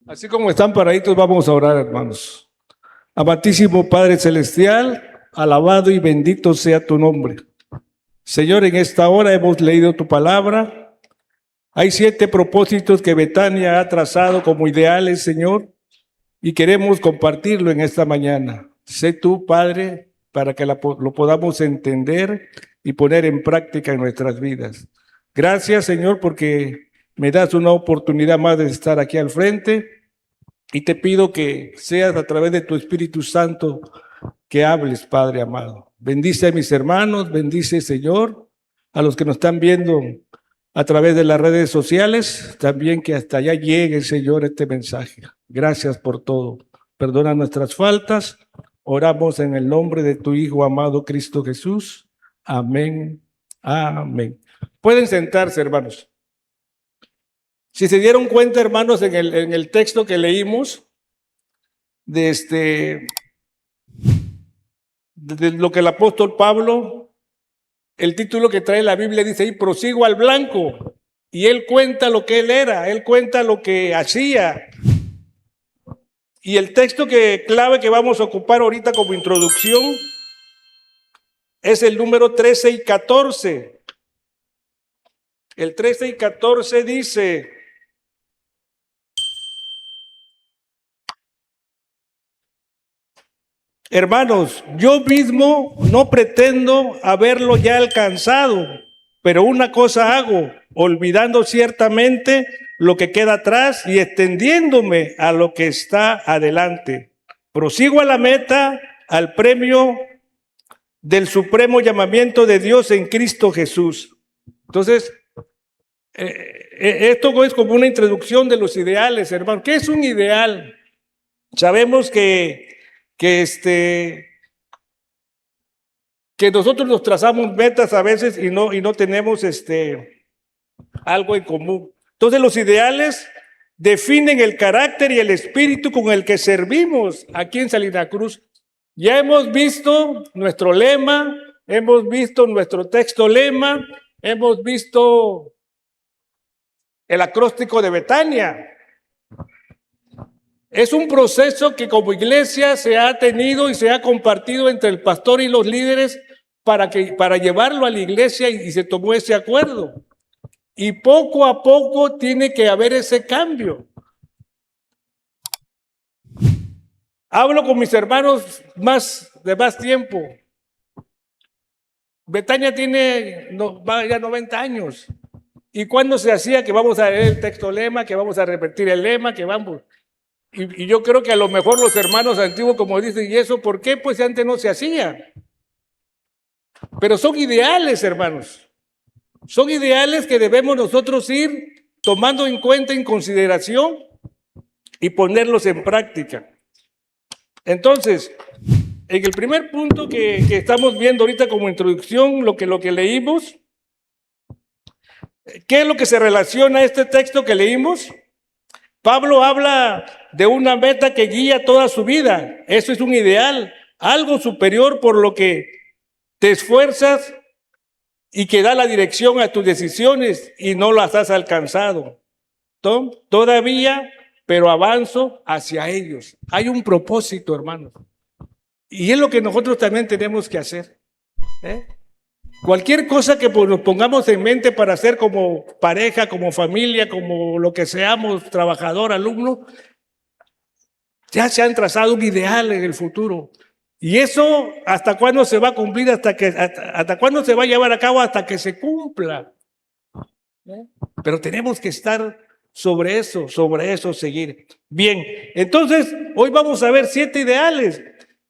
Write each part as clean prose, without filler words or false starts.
Así como están paraditos, vamos a orar, hermanos. Amantísimo Padre Celestial, alabado y bendito sea tu nombre. Señor, en esta hora hemos leído tu palabra. Hay 7 propósitos que Betania ha trazado como ideales, Señor, y queremos compartirlo en esta mañana. Sé tú, Padre, para que lo podamos entender y poner en práctica en nuestras vidas. Gracias, Señor, porque me das una oportunidad más de estar aquí al frente y te pido que seas a través de tu Espíritu Santo que hables, Padre amado. Bendice a mis hermanos, bendice, Señor, a los que nos están viendo a través de las redes sociales, también que hasta allá llegue, Señor, este mensaje. Gracias por todo. Perdona nuestras faltas. Oramos en el nombre de tu Hijo amado Cristo Jesús. Amén. Amén. Pueden sentarse, hermanos. Si se dieron cuenta, hermanos, en el texto que leímos, de lo que el apóstol Pablo, el título que trae la Biblia dice ahí, prosigo al blanco. Y él cuenta lo que él era, él cuenta lo que hacía. Y el texto clave que vamos a ocupar ahorita como introducción es el número 13 y 14. El 13 y 14 dice: hermanos, yo mismo no pretendo haberlo ya alcanzado, pero una cosa hago, olvidando ciertamente lo que queda atrás y extendiéndome a lo que está adelante. Prosigo a la meta, al premio del supremo llamamiento de Dios en Cristo Jesús. Entonces, esto es como una introducción de los ideales, hermano. ¿Qué es un ideal? Sabemos que nosotros nos trazamos metas a veces y no tenemos algo en común. Entonces los ideales definen el carácter y el espíritu con el que servimos aquí en Salina Cruz. Ya hemos visto nuestro lema, hemos visto nuestro texto lema, hemos visto el acróstico de Betania. Es un proceso que como iglesia se ha tenido y se ha compartido entre el pastor y los líderes para llevarlo a la iglesia y se tomó ese acuerdo. Y poco a poco tiene que haber ese cambio. Hablo con mis hermanos de más tiempo. Betania tiene ya 90 años. ¿Y cuándo se hacía que vamos a leer el texto lema, que vamos a repetir el lema, que vamos? Y yo creo que a lo mejor los hermanos antiguos, como dicen, ¿y eso por qué? Pues antes no se hacía. Pero son ideales, hermanos. Son ideales que debemos nosotros ir tomando en cuenta, en consideración y ponerlos en práctica. Entonces, en el primer punto que estamos viendo ahorita como introducción, lo que leímos, ¿qué es lo que se relaciona a este texto que leímos? Pablo habla de una meta que guía toda su vida. Eso es un ideal, algo superior por lo que te esfuerzas y que da la dirección a tus decisiones y no las has alcanzado. Todavía, pero avanzo hacia ellos. Hay un propósito, hermanos. Y es lo que nosotros también tenemos que hacer. Cualquier cosa que nos pongamos en mente para hacer como pareja, como familia, como lo que seamos, trabajador, alumno, ya se han trazado un ideal en el futuro. Y eso, ¿hasta cuándo se va a cumplir? ¿Hasta cuándo se va a llevar a cabo? Hasta que se cumpla. Pero tenemos que estar sobre eso seguir. Bien, entonces, hoy vamos a ver 7 ideales.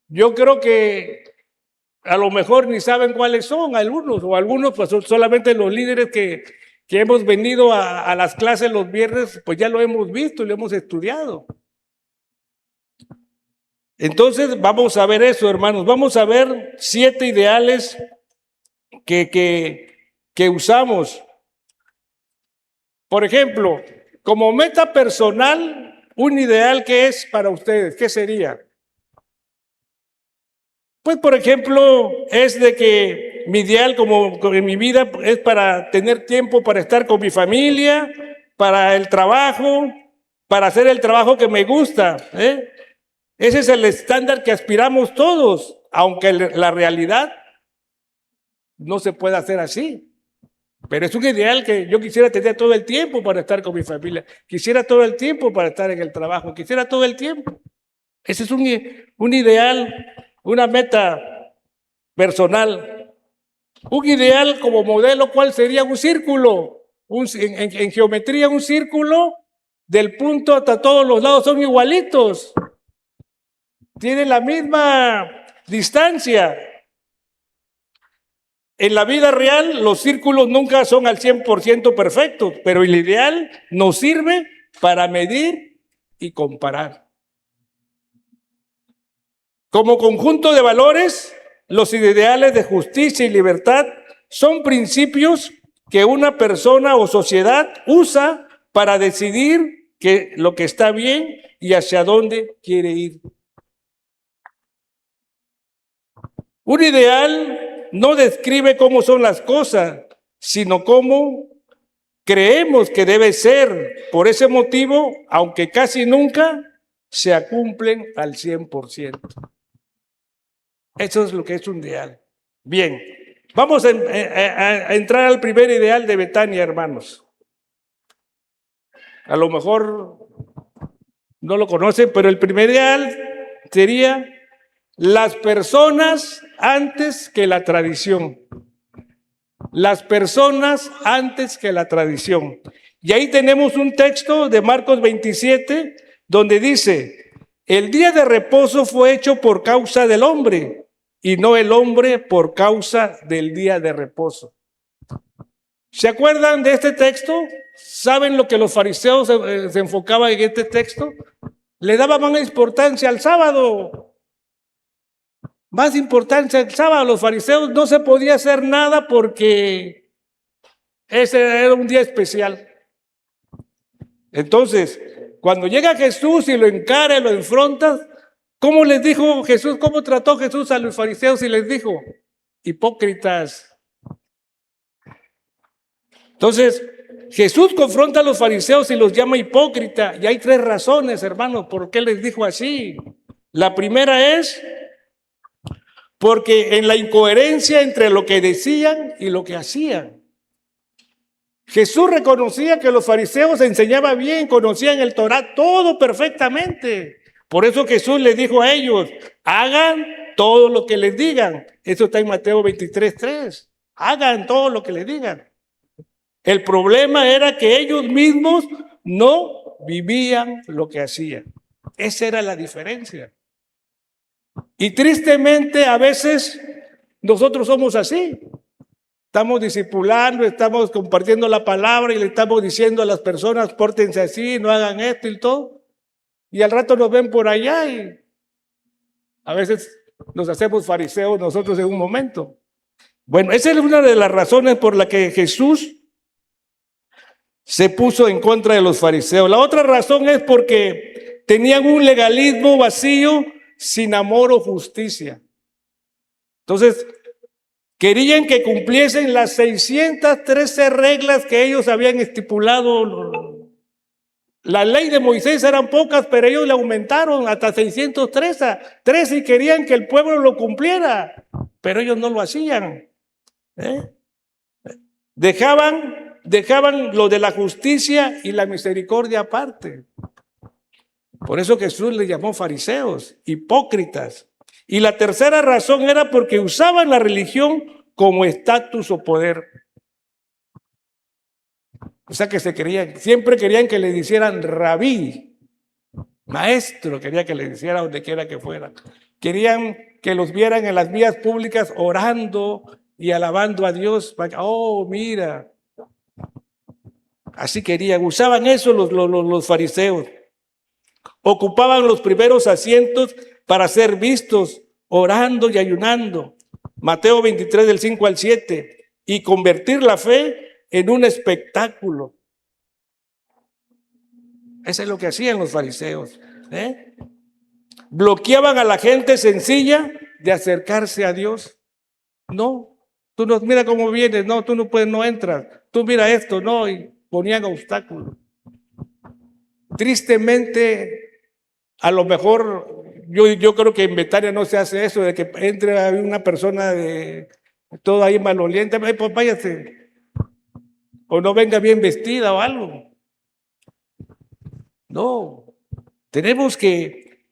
Yo creo que a lo mejor ni saben cuáles son algunos, o algunos pues son solamente los líderes que hemos venido a las clases los viernes, pues ya lo hemos visto y lo hemos estudiado. Entonces vamos a ver eso, hermanos. Vamos a ver 7 ideales que usamos. Por ejemplo, como meta personal, un ideal que es para ustedes, ¿qué sería? Pues, por ejemplo, es de que mi ideal como en mi vida es para tener tiempo para estar con mi familia, para el trabajo, para hacer el trabajo que me gusta. Ese es el estándar que aspiramos todos, aunque la realidad no se puede hacer así. Pero es un ideal que yo quisiera tener todo el tiempo para estar con mi familia. Quisiera todo el tiempo para estar en el trabajo. Quisiera todo el tiempo. Ese es un ideal, una meta personal. Un ideal como modelo, ¿cuál sería? Un círculo. En geometría, un círculo del punto hasta todos los lados son igualitos. Tienen la misma distancia. En la vida real, los círculos nunca son al 100% perfectos, pero el ideal nos sirve para medir y comparar. Como conjunto de valores, los ideales de justicia y libertad son principios que una persona o sociedad usa para decidir lo que está bien y hacia dónde quiere ir. Un ideal no describe cómo son las cosas, sino cómo creemos que debe ser. Por ese motivo, aunque casi nunca se cumplen al 100%. Eso es lo que es un ideal. Bien, vamos a entrar al primer ideal de Betania, hermanos. A lo mejor no lo conocen, pero el primer ideal sería las personas antes que la tradición. Las personas antes que la tradición. Y ahí tenemos un texto de Marcos 27, donde dice: el día de reposo fue hecho por causa del hombre, y no el hombre por causa del día de reposo. ¿Se acuerdan de este texto? ¿Saben lo que los fariseos se enfocaban en este texto? Le daban más importancia al sábado. Más importancia el sábado. Los fariseos no se podía hacer nada porque ese era un día especial. Entonces, cuando llega Jesús y lo encara y lo enfrenta, ¿cómo les dijo Jesús? ¿Cómo trató Jesús a los fariseos y les dijo? Hipócritas. Entonces, Jesús confronta a los fariseos y los llama hipócritas. Y hay tres razones, hermanos, por qué les dijo así. La primera es porque en la incoherencia entre lo que decían y lo que hacían. Jesús reconocía que los fariseos enseñaban bien, conocían el Torá todo perfectamente. Por eso Jesús les dijo a ellos: hagan todo lo que les digan. Eso está en Mateo 23:3. Hagan todo lo que les digan. El problema era que ellos mismos no vivían lo que hacían. Esa era la diferencia. Y tristemente a veces nosotros somos así. Estamos discipulando, estamos compartiendo la palabra y le estamos diciendo a las personas: pórtense así, no hagan esto y todo. Y al rato nos ven por allá y a veces nos hacemos fariseos nosotros en un momento. Bueno, esa es una de las razones por la que Jesús se puso en contra de los fariseos. La otra razón es porque tenían un legalismo vacío, sin amor o justicia. Entonces, querían que cumpliesen las 613 reglas que ellos habían estipulado. La ley de Moisés eran pocas, pero ellos le aumentaron hasta 613 y querían que el pueblo lo cumpliera, pero ellos no lo hacían. Dejaban lo de la justicia y la misericordia aparte. Por eso Jesús les llamó fariseos, hipócritas. Y la tercera razón era porque usaban la religión como estatus o poder. O sea que siempre querían que le hicieran rabí, maestro, quería que le hiciera donde quiera que fuera. Querían que los vieran en las vías públicas orando y alabando a Dios. Oh, mira. Así querían, usaban eso los fariseos. Ocupaban los primeros asientos para ser vistos, orando y ayunando. Mateo 23 del 5 al 7. Y convertir la fe en un espectáculo. Eso es lo que hacían los fariseos. Bloqueaban a la gente sencilla de acercarse a Dios. No, tú no, mira cómo vienes, no, tú no puedes, no entras. Tú mira esto, no, y ponían obstáculos. Tristemente, a lo mejor yo creo que en Betania no se hace eso, de que entre una persona de toda ahí maloliente, "Ay, pues váyase", o no venga bien vestida o algo. No, tenemos que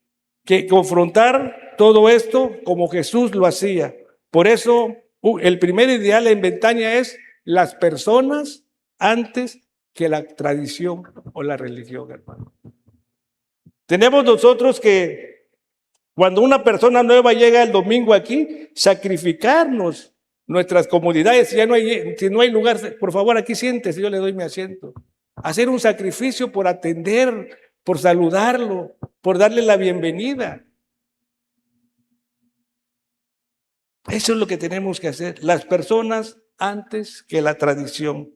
confrontar todo esto como Jesús lo hacía. Por eso, el primer ideal en Betania es las personas antes que la tradición o la religión, hermano. Tenemos nosotros que, cuando una persona nueva llega el domingo aquí, sacrificarnos nuestras comodidades. Si no hay lugar, por favor, aquí siéntese, yo le doy mi asiento. Hacer un sacrificio por atender, por saludarlo, por darle la bienvenida. Eso es lo que tenemos que hacer, las personas antes que la tradición.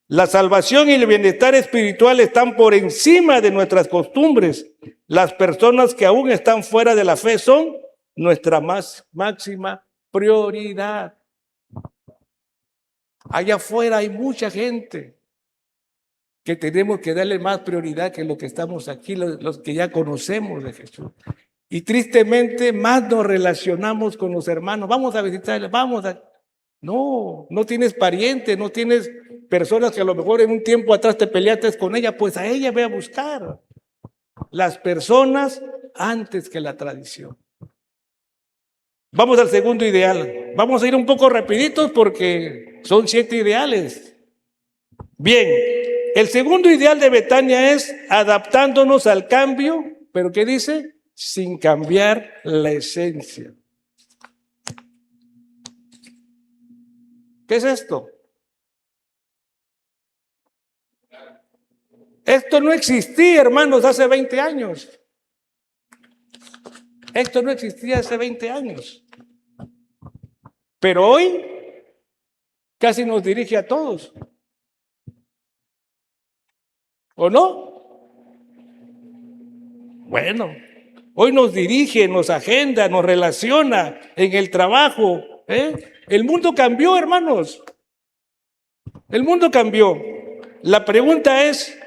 La salvación y el bienestar espiritual están por encima de nuestras costumbres. Las personas que aún están fuera de la fe son nuestra máxima prioridad. Allá afuera hay mucha gente que tenemos que darle más prioridad que los que estamos aquí, los que ya conocemos de Jesús. Y tristemente más nos relacionamos con los hermanos. Vamos a visitarles, No tienes parientes, no tienes personas que a lo mejor en un tiempo atrás te peleaste con ella, pues a ella ve a buscar. Las personas antes que la tradición. Vamos al segundo ideal. Vamos a ir un poco rapiditos porque son 7 ideales. Bien, el segundo ideal de Betania es adaptándonos al cambio, pero ¿qué dice? Sin cambiar la esencia. ¿Qué es esto? Esto no existía, hermanos, hace 20 años. Esto no existía hace 20 años. Pero hoy casi nos dirige a todos. ¿O no? Bueno, hoy nos dirige, nos agenda, nos relaciona en el trabajo. El mundo cambió, hermanos. El mundo cambió. La pregunta es,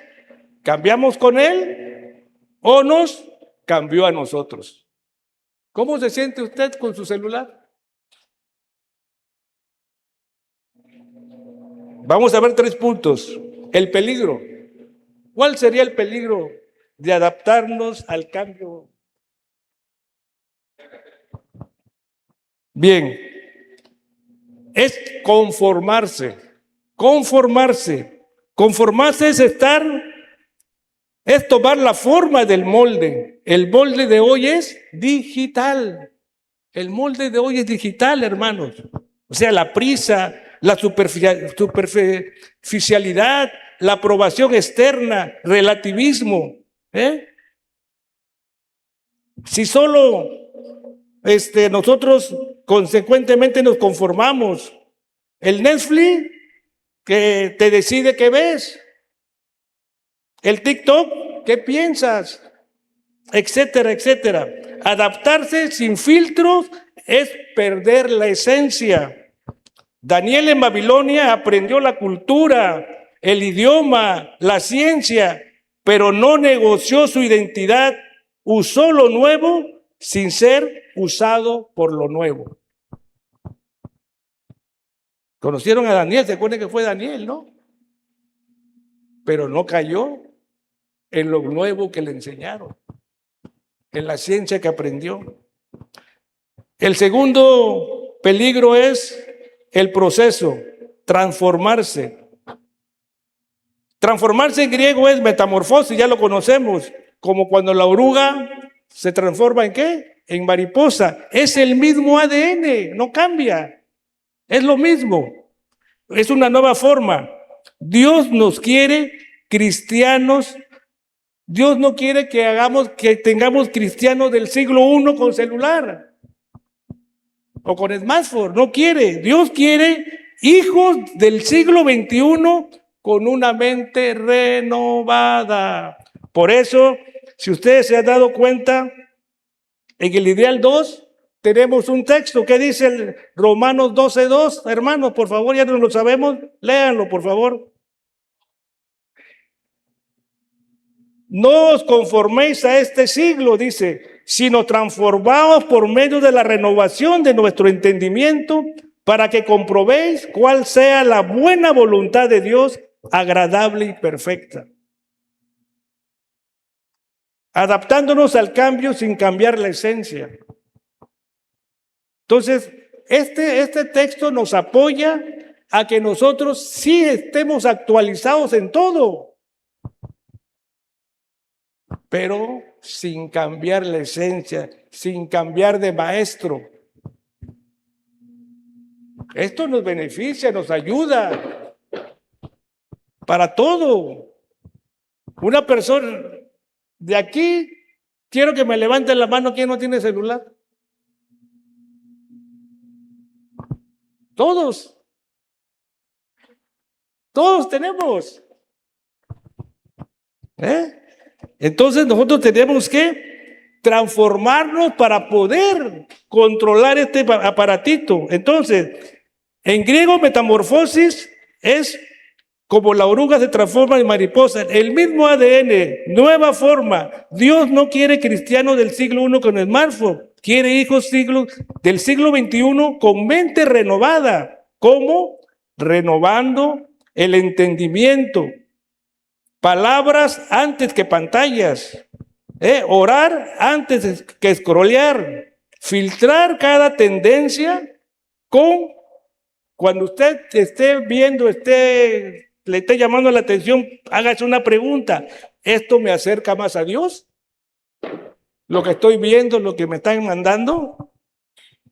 ¿cambiamos con él o nos cambió a nosotros? ¿Cómo se siente usted con su celular? Vamos a ver 3 puntos. El peligro. ¿Cuál sería el peligro de adaptarnos al cambio? Bien, es conformarse. Conformarse. Conformarse es tomar la forma del molde. El molde de hoy es digital. El molde de hoy es digital, hermanos. O sea, la prisa, la superficialidad, la aprobación externa, relativismo. Si solo nosotros consecuentemente nos conformamos, el Netflix que te decide qué ves, el TikTok, qué piensas, etcétera, etcétera. Adaptarse sin filtros es perder la esencia. Daniel en Babilonia aprendió la cultura, el idioma, la ciencia, pero no negoció su identidad, usó lo nuevo sin ser usado por lo nuevo. Conocieron a Daniel, se acuerdan que fue Daniel, ¿no? Pero no cayó en lo nuevo que le enseñaron, en la ciencia que aprendió. El segundo peligro es el proceso, transformarse. Transformarse en griego es metamorfosis, ya lo conocemos, como cuando la oruga se transforma en ¿qué? En mariposa. Es el mismo ADN, no cambia. Es lo mismo. Es una nueva forma. Dios nos quiere cristianos. Dios no quiere que tengamos cristianos del siglo I con celular o con smartphone. No quiere. Dios quiere hijos del siglo XXI con una mente renovada. Por eso, si ustedes se han dado cuenta, en el ideal 2 tenemos un texto que dice el Romanos 12:2. Hermanos, por favor, ya no lo sabemos, léanlo, por favor. No os conforméis a este siglo, dice, sino transformaos por medio de la renovación de nuestro entendimiento, para que comprobéis cuál sea la buena voluntad de Dios, agradable y perfecta. Adaptándonos al cambio sin cambiar la esencia. Entonces, este texto nos apoya a que nosotros sí estemos actualizados en todo, pero sin cambiar la esencia, sin cambiar de maestro. Esto nos beneficia, nos ayuda para todo. Una persona de aquí, quiero que me levanten la mano, ¿quién no tiene celular? Todos tenemos. Entonces nosotros tenemos que transformarnos para poder controlar este aparatito. Entonces, en griego, metamorfosis es como la oruga se transforma en mariposa, el mismo ADN, nueva forma. Dios no quiere cristianos del siglo I con smartphone, quiere hijos del siglo XXI con mente renovada. ¿Cómo? Renovando el entendimiento. Palabras antes que pantallas. Orar antes que scrollear. Filtrar cada tendencia con, cuando usted esté viendo, le esté llamando la atención, hágase una pregunta. ¿Esto me acerca más a Dios? ¿Lo que estoy viendo, lo que me están mandando?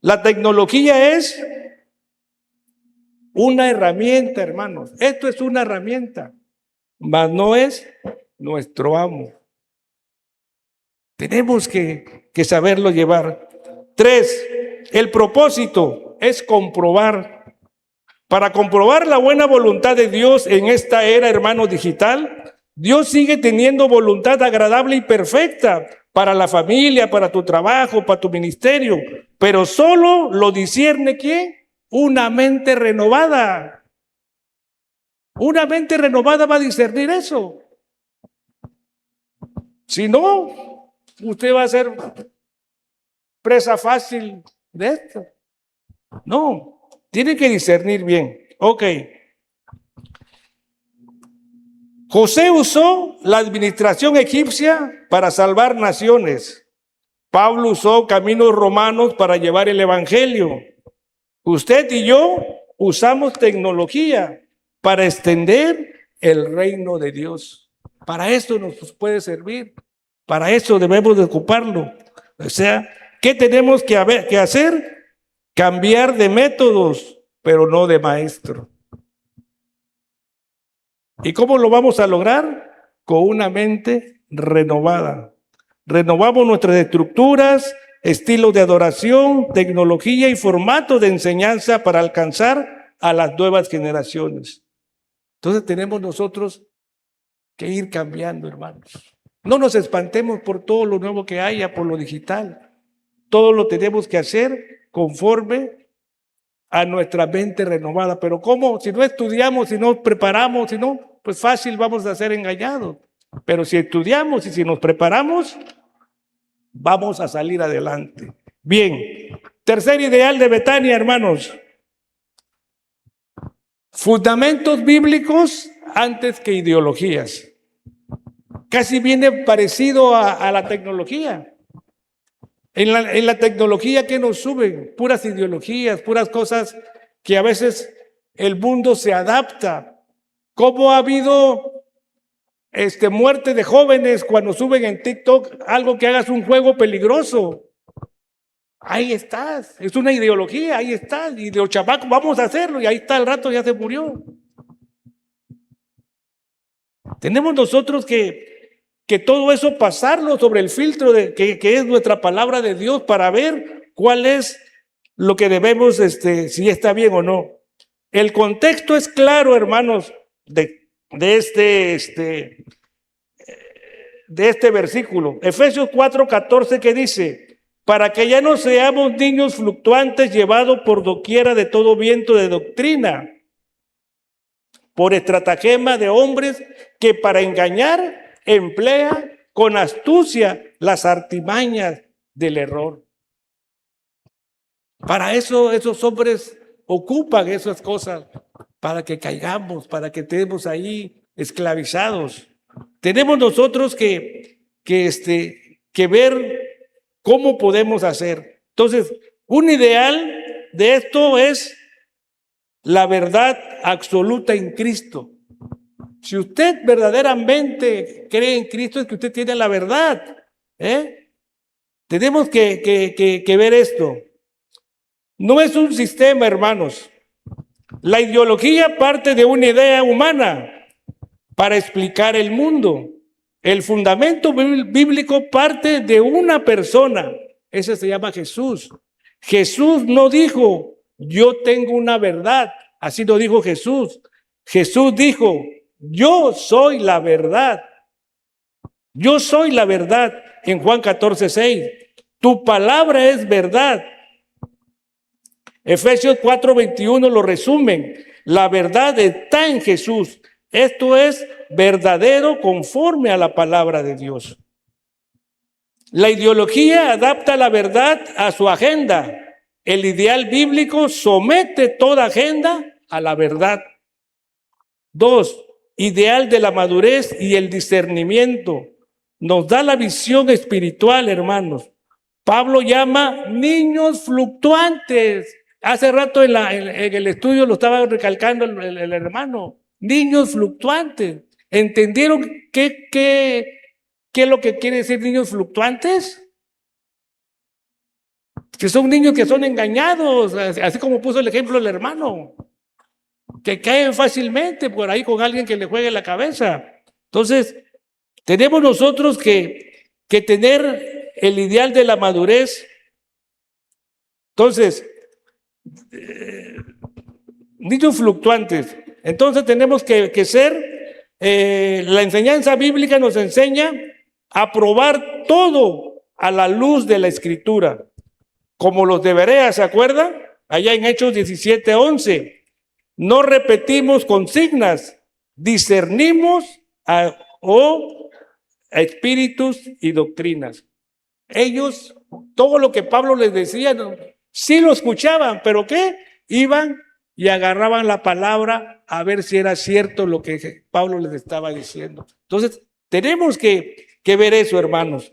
La tecnología es una herramienta, hermanos. Esto es una herramienta, mas no es nuestro amo. Tenemos que saberlo llevar. 3, el propósito es comprobar. Para comprobar la buena voluntad de Dios en esta era, hermano, digital, Dios sigue teniendo voluntad agradable y perfecta para la familia, para tu trabajo, para tu ministerio, pero solo lo discierne ¿quién? Una mente renovada. Una mente renovada va a discernir eso. Si no, usted va a ser presa fácil de esto. No. Tiene que discernir bien. Ok. José usó la administración egipcia para salvar naciones. Pablo usó caminos romanos para llevar el evangelio. Usted y yo usamos tecnología para extender el reino de Dios. Para eso nos puede servir. Para eso debemos de ocuparlo. O sea, ¿qué tenemos que hacer? Cambiar de métodos, pero no de maestro. ¿Y cómo lo vamos a lograr? Con una mente renovada. Renovamos nuestras estructuras, estilos de adoración, tecnología y formatos de enseñanza para alcanzar a las nuevas generaciones. Entonces tenemos nosotros que ir cambiando, hermanos. No nos espantemos por todo lo nuevo que haya, por lo digital. Todo lo tenemos que hacer conforme a nuestra mente renovada. Pero ¿cómo? Si no estudiamos, si no preparamos, si no, pues fácil vamos a ser engañados. Pero si estudiamos y si nos preparamos, vamos a salir adelante. Bien, tercer ideal de Betania, hermanos. Fundamentos bíblicos antes que ideologías. Casi viene parecido a la tecnología. En la tecnología, ¿qué nos suben? Puras ideologías, puras cosas que a veces el mundo se adapta. ¿Cómo ha habido muerte de jóvenes cuando suben en TikTok algo que hagas un juego peligroso? Ahí estás, es una ideología, ahí está, y de los chamacos vamos a hacerlo, y ahí está, al rato ya se murió. Tenemos nosotros que todo eso pasarlo sobre el filtro que es nuestra palabra de Dios para ver cuál es lo que debemos, si está bien o no. El contexto es claro, hermanos, de este versículo. Efesios 4:14 que dice, para que ya no seamos niños fluctuantes llevados por doquiera de todo viento de doctrina, por estratagema de hombres que para engañar emplean con astucia las artimañas del error. Para eso esos hombres ocupan esas cosas, para que caigamos, para que estemos ahí esclavizados. Tenemos nosotros que ver cómo podemos hacer. Entonces, un ideal de esto es la verdad absoluta en Cristo. Si usted verdaderamente cree en Cristo, es que usted tiene la verdad. Tenemos que ver esto. No es un sistema, hermanos. La ideología parte de una idea humana para explicar el mundo. El fundamento bíblico parte de una persona. Ese se llama Jesús. Jesús no dijo, yo tengo una verdad. Así lo dijo Jesús. Jesús dijo, yo soy la verdad. Yo soy la verdad. En Juan 14:6. Tu palabra es verdad. Efesios 4:21 lo resumen. La verdad está en Jesús. Esto es verdadero conforme a la palabra de Dios. La ideología adapta la verdad a su agenda. El ideal bíblico somete toda agenda a la verdad. 2. Ideal de la madurez y el discernimiento. Nos da la visión espiritual, hermanos. Pablo llama niños fluctuantes. Hace rato en el estudio lo estaba recalcando el hermano. Niños fluctuantes. ¿Entendieron qué es lo que quiere decir niños fluctuantes? Que son niños que son engañados, así como puso el ejemplo el hermano, que caen fácilmente por ahí con alguien que le juegue la cabeza. Entonces, tenemos nosotros que tener el ideal de la madurez. Entonces, niños fluctuantes. Entonces tenemos que ser, la enseñanza bíblica nos enseña a probar todo a la luz de la Escritura, como los de Berea, ¿se acuerdan? Allá en Hechos 17:11. No repetimos consignas, discernimos a espíritus y doctrinas. Ellos, todo lo que Pablo les decía, sí lo escuchaban, pero ¿qué? Iban y agarraban la palabra a ver si era cierto lo que Pablo les estaba diciendo. Entonces, tenemos que ver eso, hermanos.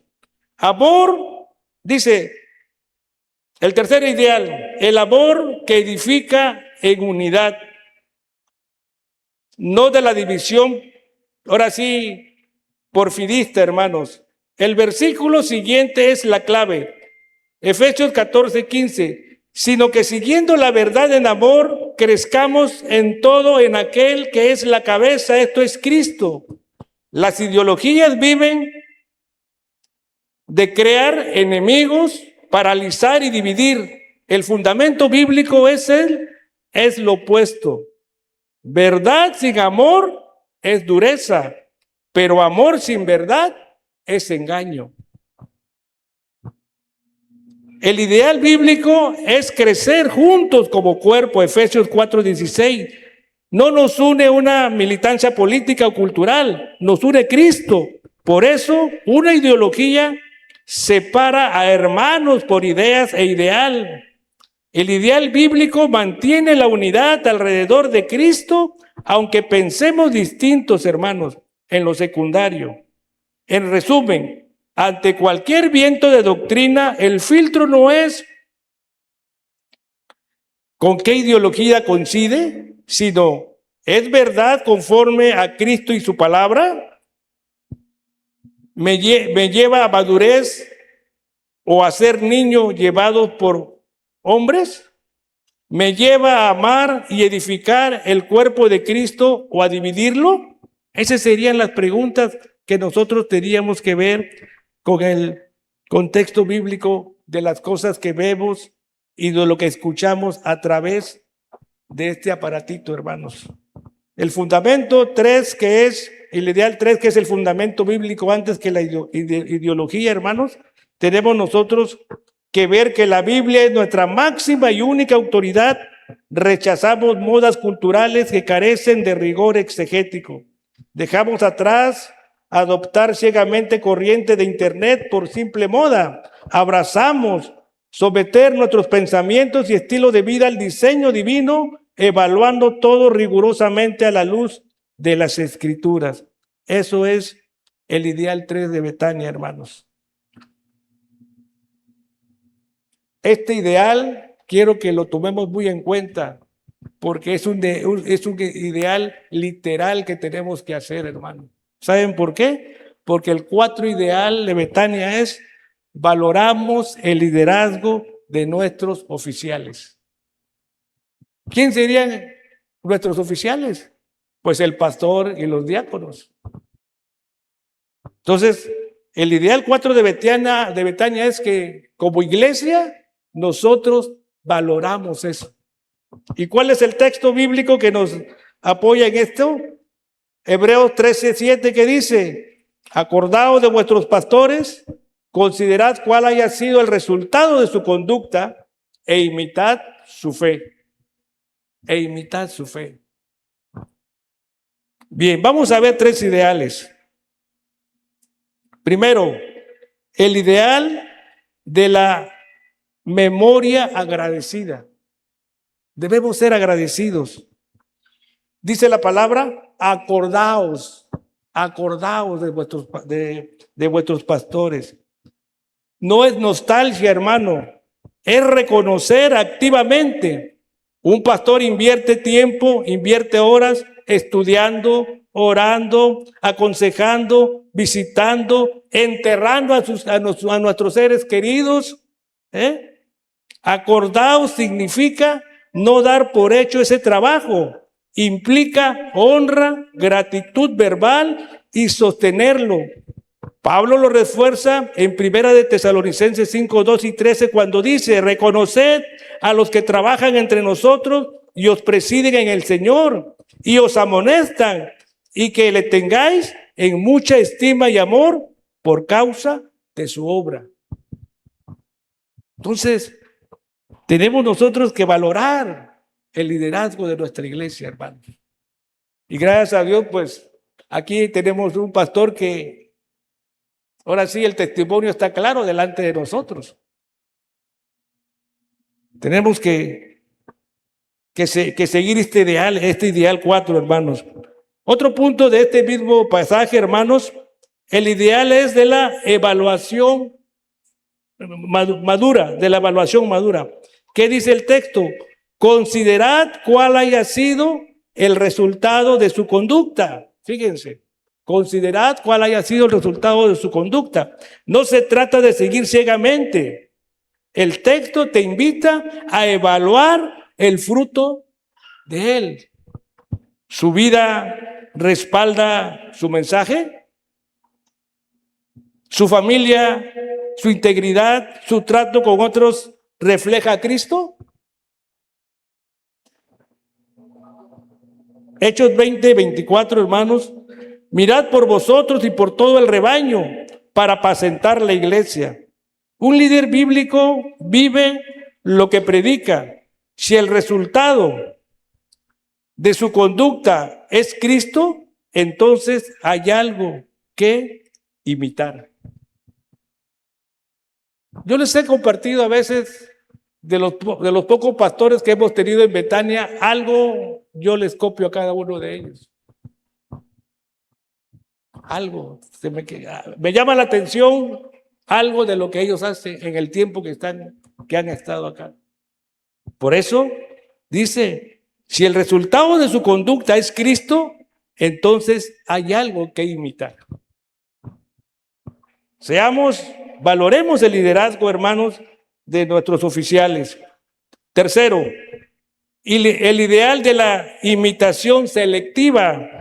Amor, dice, el tercer ideal, el amor que edifica en unidad, no de la división, ahora sí, porfirista, hermanos. El versículo siguiente es la clave, Efesios 14:15. Sino que siguiendo la verdad en amor, crezcamos en todo en aquel que es la cabeza, esto es Cristo. Las ideologías viven de crear enemigos, paralizar y dividir. El fundamento bíblico es lo opuesto. Verdad sin amor es dureza, pero amor sin verdad es engaño. El ideal bíblico es crecer juntos como cuerpo, Efesios 4:16. No nos une una militancia política o cultural, nos une Cristo. Por eso, una ideología separa a hermanos por ideas e ideal. El ideal bíblico mantiene la unidad alrededor de Cristo, aunque pensemos distintos, hermanos, en lo secundario. En resumen, ante cualquier viento de doctrina, el filtro no es con qué ideología coincide, sino ¿es verdad conforme a Cristo y su palabra? ¿Me lleva a madurez o a ser niño llevado por hombres? ¿Me lleva a amar y edificar el cuerpo de Cristo o a dividirlo? Esas serían las preguntas que nosotros teníamos que ver con el contexto bíblico de las cosas que vemos y de lo que escuchamos a través de este aparatito, hermanos. El fundamento 3, que es el ideal 3, que es el fundamento bíblico antes que la ideología, hermanos, tenemos nosotros que ver que la Biblia es nuestra máxima y única autoridad. Rechazamos modas culturales que carecen de rigor exegético. Dejamos atrás adoptar ciegamente corriente de internet por simple moda. Abrazamos someter nuestros pensamientos y estilo de vida al diseño divino, evaluando todo rigurosamente a la luz de las Escrituras. Eso es el ideal 3 de Betania, hermanos. Este ideal quiero que lo tomemos muy en cuenta, porque es un ideal literal que tenemos que hacer, hermano. ¿Saben por qué? Porque el 4 ideal de Betania es: valoramos el liderazgo de nuestros oficiales. ¿Quién serían nuestros oficiales? Pues el pastor y los diáconos. Entonces, el ideal 4 de Betania es que como iglesia nosotros valoramos eso. ¿Y cuál es el texto bíblico que nos apoya en esto? Hebreos 13:7, que dice: acordaos de vuestros pastores, considerad cuál haya sido el resultado de su conducta e imitad su fe. E imitad su fe. Bien, vamos a ver 3 ideales. Primero, el ideal de la memoria agradecida. Debemos ser agradecidos. Dice la palabra: acordaos de vuestros pastores. No es nostalgia, hermano, es reconocer activamente. Un pastor invierte tiempo, invierte horas estudiando, orando, aconsejando, visitando, enterrando a nuestros seres queridos. Acordaos significa no dar por hecho ese trabajo. Implica honra, gratitud verbal y sostenerlo. Pablo lo refuerza en 1 de Tesalonicenses 5:2 y 13 cuando dice: reconoced a los que trabajan entre nosotros y os presiden en el Señor y os amonestan, y que le tengáis en mucha estima y amor por causa de su obra. Entonces, tenemos nosotros que valorar el liderazgo de nuestra iglesia, hermanos. Y gracias a Dios, pues, aquí tenemos un pastor que, ahora sí, el testimonio está claro delante de nosotros. Tenemos que seguir este ideal 4, hermanos. Otro punto de este mismo pasaje, hermanos, el ideal es de la evaluación madura, ¿Qué dice el texto? Considerad cuál haya sido el resultado de su conducta. Fíjense, considerad cuál haya sido el resultado de su conducta. No se trata de seguir ciegamente. El texto te invita a evaluar el fruto de él. ¿Su vida respalda su mensaje? ¿Su familia, su integridad, su trato con otros refleja a Cristo? Hechos 20:24, hermanos. Mirad por vosotros y por todo el rebaño para apacentar la iglesia. Un líder bíblico vive lo que predica. Si el resultado de su conducta es Cristo, entonces hay algo que imitar. Yo les he compartido a veces de los pocos pastores que hemos tenido en Betania, algo yo les copio a cada uno de ellos. Algo me llama la atención, algo de lo que ellos hacen en el tiempo que han estado acá. Por eso dice: si el resultado de su conducta es Cristo, entonces hay algo que imitar. Valoremos el liderazgo, hermanos, de nuestros oficiales. Tercero, el ideal de la imitación selectiva.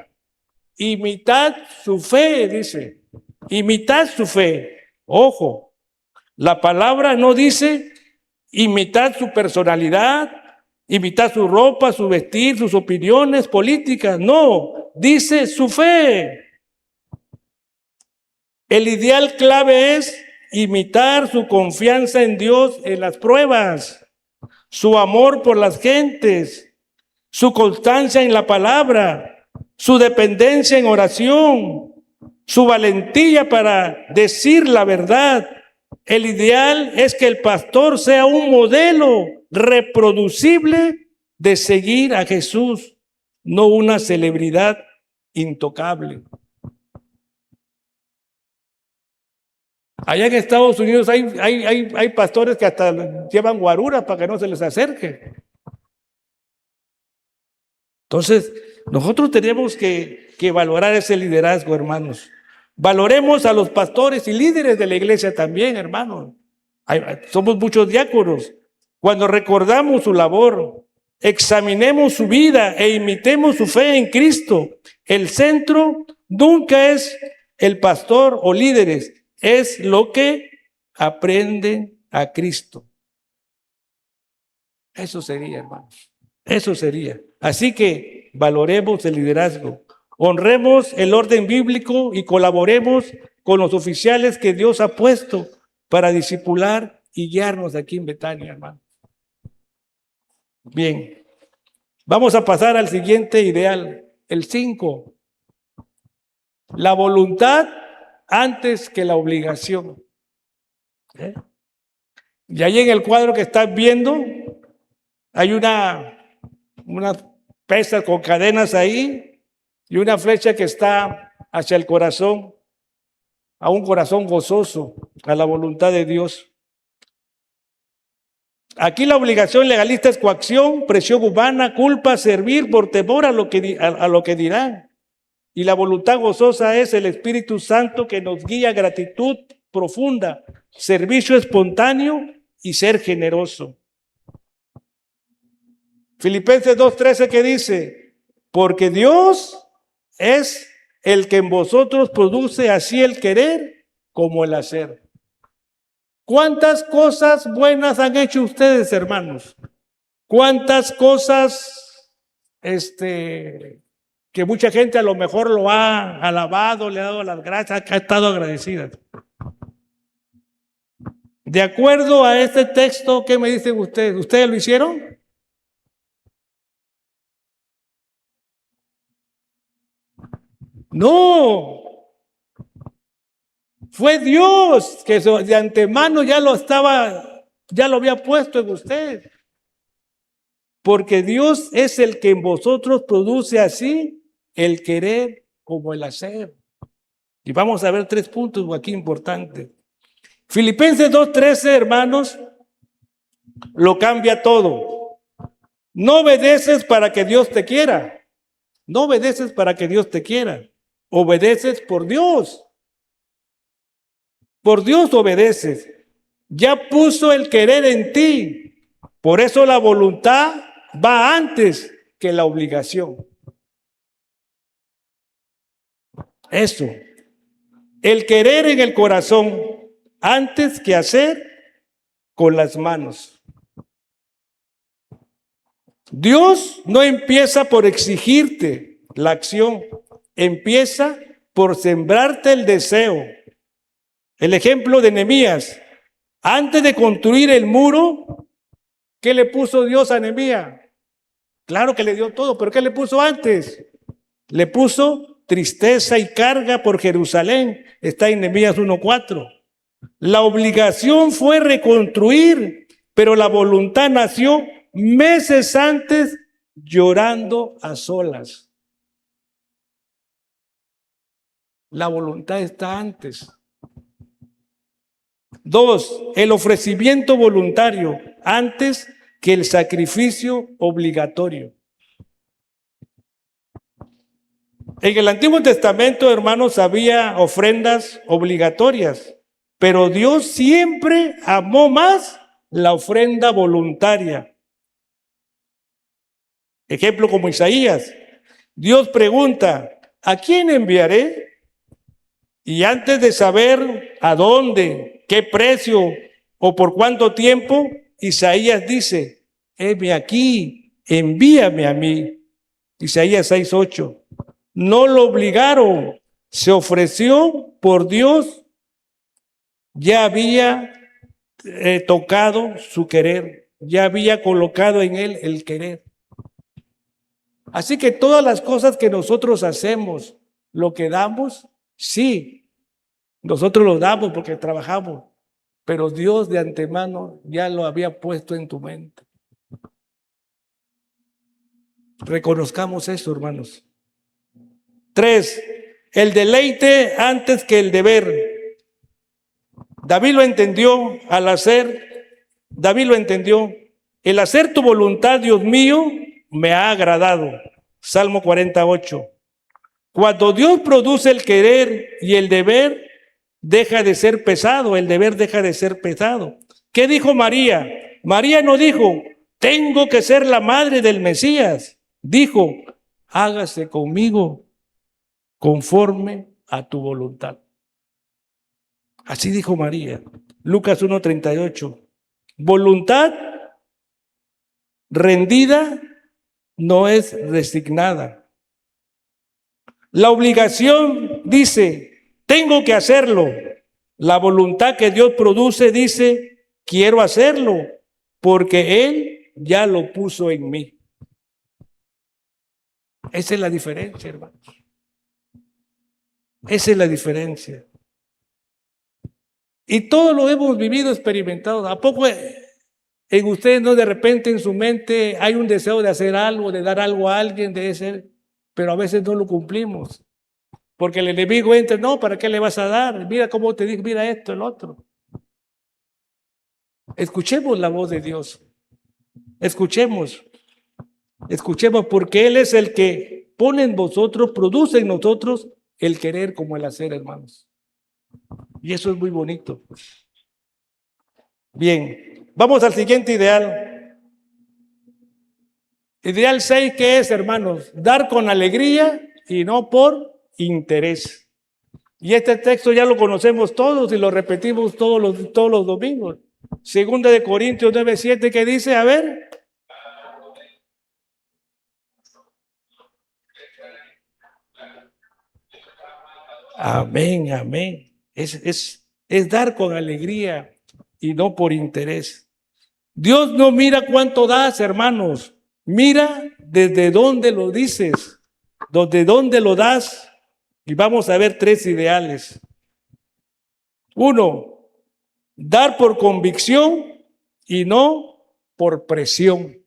Imitad su fe, dice. Imitad su fe. Ojo, la palabra no dice imitad su personalidad, imitad su ropa, su vestir, sus opiniones políticas. No, dice su fe. El ideal clave es imitar su confianza en Dios en las pruebas, su amor por las gentes, su constancia en la palabra, su dependencia en oración, su valentía para decir la verdad. El ideal es que el pastor sea un modelo reproducible de seguir a Jesús, no una celebridad intocable. Allá en Estados Unidos hay pastores que hasta llevan guaruras para que no se les acerque. Entonces, nosotros tenemos que valorar ese liderazgo, hermanos. Valoremos a los pastores y líderes de la iglesia también, hermanos. Somos muchos diáconos. Cuando recordamos su labor, examinemos su vida e imitemos su fe en Cristo. El centro nunca es el pastor o líderes, es lo que aprenden a Cristo. Eso sería, hermanos. Eso sería. Así que valoremos el liderazgo. Honremos el orden bíblico y colaboremos con los oficiales que Dios ha puesto para discipular y guiarnos aquí en Betania, hermano. Bien, vamos a pasar al siguiente ideal, el 5. La voluntad antes que la obligación. Y ahí en el cuadro que estás viendo, hay una pesa con cadenas ahí y una flecha que está hacia el corazón, a un corazón gozoso, a la voluntad de Dios. Aquí la obligación legalista es coacción, presión humana, culpa, servir por temor a lo que dirán. Y la voluntad gozosa es el Espíritu Santo que nos guía a gratitud profunda, servicio espontáneo y ser generoso. Filipenses 2:13 que dice, porque Dios es el que en vosotros produce así el querer como el hacer. ¿Cuántas cosas buenas han hecho ustedes, hermanos? ¿Cuántas cosas que mucha gente a lo mejor lo ha alabado, le ha dado las gracias, ha estado agradecida? De acuerdo a este texto, ¿qué me dicen ustedes? ¿Ustedes lo hicieron? No, fue Dios que de antemano ya lo había puesto en usted. Porque Dios es el que en vosotros produce así el querer como el hacer. Y vamos a ver 3 puntos aquí importantes. Filipenses 2:13, hermanos, lo cambia todo. No obedeces para que Dios te quiera. No obedeces para que Dios te quiera. Obedeces por Dios. Por Dios obedeces. Ya puso el querer en ti. Por eso la voluntad va antes que la obligación. Eso. El querer en el corazón antes que hacer con las manos. Dios no empieza por exigirte la acción. Empieza por sembrarte el deseo. El ejemplo de Nehemías. Antes de construir el muro, ¿qué le puso Dios a Nehemías? Claro que le dio todo, pero ¿qué le puso antes? Le puso tristeza y carga por Jerusalén. Está en Nehemías 1:4. La obligación fue reconstruir, pero la voluntad nació meses antes llorando a solas. La voluntad está antes. 2, el ofrecimiento voluntario antes que el sacrificio obligatorio. En el Antiguo Testamento, hermanos, había ofrendas obligatorias, pero Dios siempre amó más la ofrenda voluntaria. Ejemplo como Isaías. Dios pregunta, ¿a quién enviaré? Y antes de saber a dónde, qué precio o por cuánto tiempo, Isaías dice, heme aquí, envíame a mí. Isaías 6:8. No lo obligaron, se ofreció por Dios, ya había tocado su querer, ya había colocado en él el querer. Así que todas las cosas que nosotros hacemos, lo que damos, Sí, nosotros lo damos porque trabajamos, pero Dios de antemano ya lo había puesto en tu mente. Reconozcamos eso, hermanos. 3, el deleite antes que el deber. David lo entendió David lo entendió. El hacer tu voluntad, Dios mío, me ha agradado. Salmo 48. Cuando Dios produce el querer y el deber, deja de ser pesado, el deber deja de ser pesado. ¿Qué dijo María? María no dijo, tengo que ser la madre del Mesías. Dijo, hágase conmigo conforme a tu voluntad. Así dijo María. Lucas 1:38. Voluntad rendida no es resignada. La obligación dice, tengo que hacerlo. La voluntad que Dios produce dice, quiero hacerlo, porque Él ya lo puso en mí. Esa es la diferencia, hermanos. Esa es la diferencia. Y todo lo hemos vivido, experimentado. ¿A poco en ustedes no de repente en su mente hay un deseo de hacer algo, de dar algo a alguien, de ese, pero a veces no lo cumplimos? Porque el enemigo entra, no, ¿para qué le vas a dar? Mira cómo te digo, mira esto, el otro. Escuchemos la voz de Dios. Escuchemos porque Él es el que pone en vosotros, produce en nosotros el querer como el hacer, hermanos. Y eso es muy bonito. Bien, vamos al siguiente ideal. Ideal 6, ¿qué es, hermanos? Dar con alegría y no por interés. Y este texto ya lo conocemos todos y lo repetimos todos los domingos. Segunda de Corintios 9:7, ¿qué dice? A ver. Amén, amén. Es dar con alegría y no por interés. Dios no mira cuánto das, hermanos. Mira desde dónde lo dices, desde dónde lo das. Y vamos a ver 3 ideales. 1, dar por convicción y no por presión.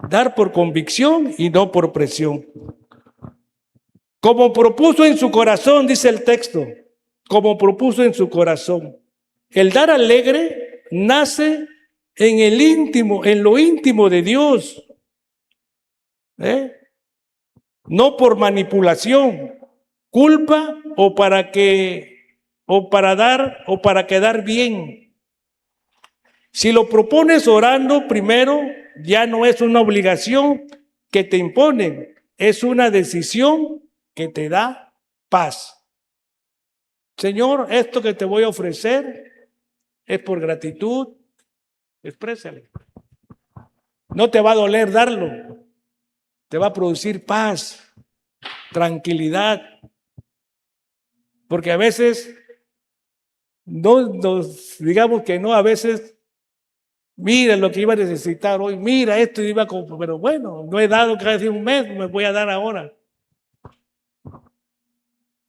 Dar por convicción y no por presión. Como propuso en su corazón, dice el texto, como propuso en su corazón. El dar alegre nace en el íntimo, en lo íntimo de Dios. No por manipulación, culpa o para quedar bien. Si lo propones orando primero, ya no es una obligación que te imponen, es una decisión que te da paz. Señor, esto que te voy a ofrecer es por gratitud, exprésale. No te va a doler darlo, te va a producir paz, tranquilidad, porque a veces digamos que no, a veces mira lo que iba a necesitar hoy, mira esto iba a comprar, pero bueno, no he dado casi un mes, me voy a dar ahora.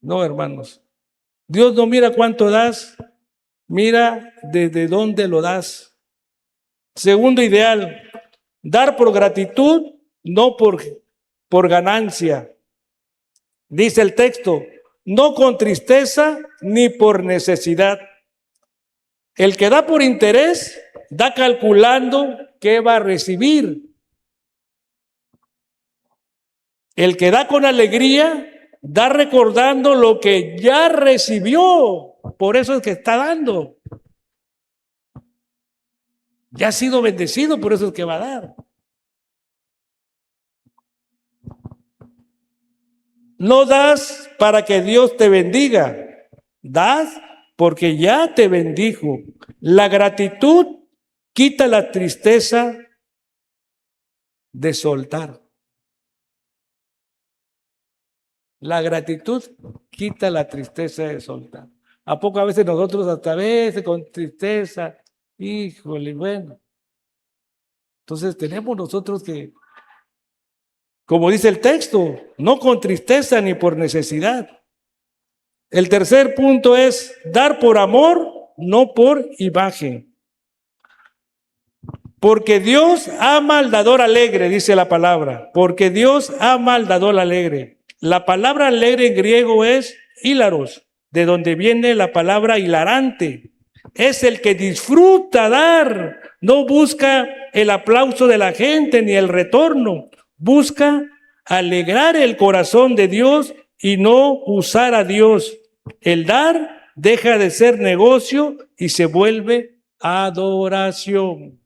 No, hermanos, Dios no mira cuánto das, mira desde dónde lo das. Segundo ideal, dar por gratitud, no por ganancia. Dice el texto, no con tristeza ni por necesidad. El que da por interés, da calculando qué va a recibir. El que da con alegría, da recordando lo que ya recibió. Por eso es que está dando. Ya ha sido bendecido, por eso es que va a dar. No das para que Dios te bendiga. Das porque ya te bendijo. La gratitud quita la tristeza de soltar. La gratitud quita la tristeza de soltar. ¿A poco a veces nosotros hasta a veces con tristeza? Híjole, bueno. Entonces tenemos nosotros que, como dice el texto, no con tristeza ni por necesidad. El tercer punto es dar por amor, no por imagen. Porque Dios ama al dador alegre, dice la palabra. Porque Dios ama al dador alegre. La palabra alegre en griego es hilaros, de donde viene la palabra hilarante. Es el que disfruta dar, no busca el aplauso de la gente ni el retorno. Busca alegrar el corazón de Dios y no usar a Dios. El dar deja de ser negocio y se vuelve adoración.